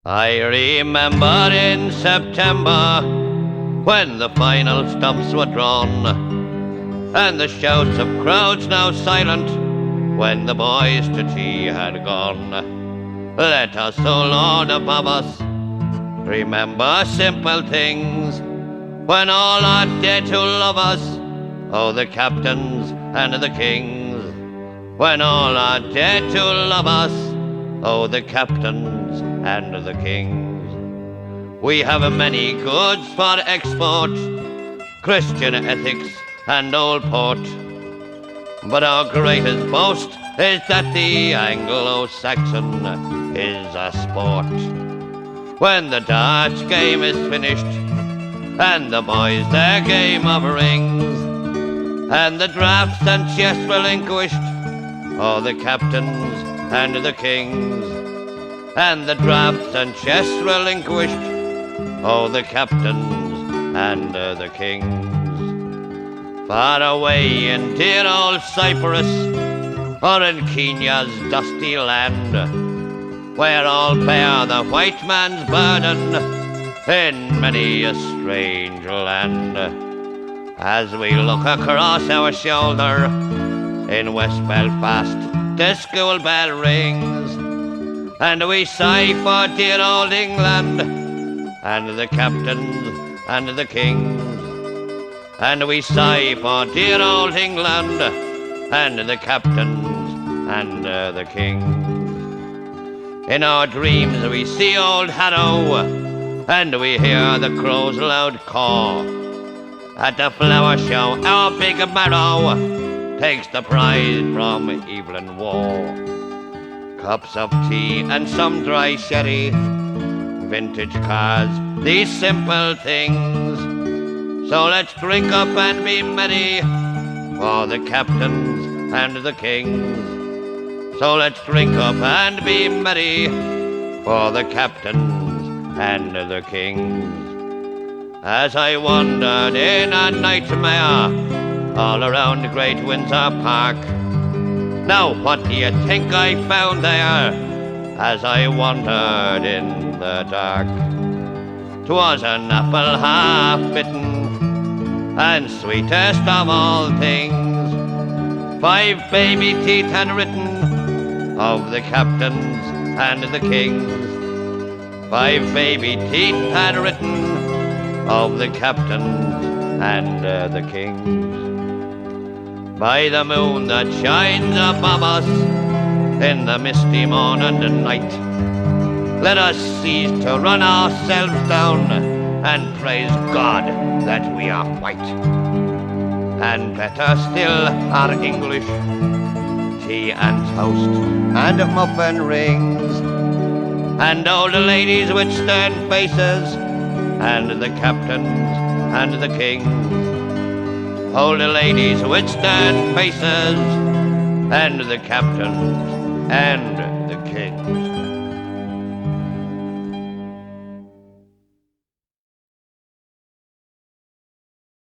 I remember in September when the final stumps were drawn, and the shouts of crowds now silent when the boys to tea had gone. Let us, O Lord above us, remember simple things when all are dead who love us, oh the captains and the kings. When all are dead who love us, oh the captains and the kings. We have many goods for export, Christian ethics and old port, but our greatest boast is that the Anglo-Saxon is a sport. When the darts game is finished, and the boys their game of rings, and the draughts and chess relinquished, oh the captains and the kings. And the draughts and chess relinquished, oh the captains and the kings. Far away in dear old Cyprus, or in Kenya's dusty land, where all bear the white man's burden in many a strange land. As we look across our shoulder in West Belfast, the school bell rings, and we sigh for dear old England and the captains and the kings. And we sigh for dear old England and the captains and the kings. In our dreams we see old Harrow, and we hear the crow's loud caw. At the flower show our big Marrow takes the prize from Evelyn Waugh. Cups of tea and some dry sherry, vintage cars, these simple things. So let's drink up and be merry for the captains and the kings. So let's drink up and be merry for the captains and the kings. As I wandered in a nightmare all around Great Windsor Park, now what do you think I found there as I wandered in the dark? 'Twas an apple half bitten and sweetest of all things. 5 baby teeth had written of the captains and the kings. 5 baby teeth had written of the captains and the kings. By the moon that shines above us in the misty morn and night, let us cease to run ourselves down and praise God that we are white. And better still are English, tea and toast and muffin rings, and old ladies with stern faces, and the captains and the kings. Old ladies with stern faces, and the captains and the kings.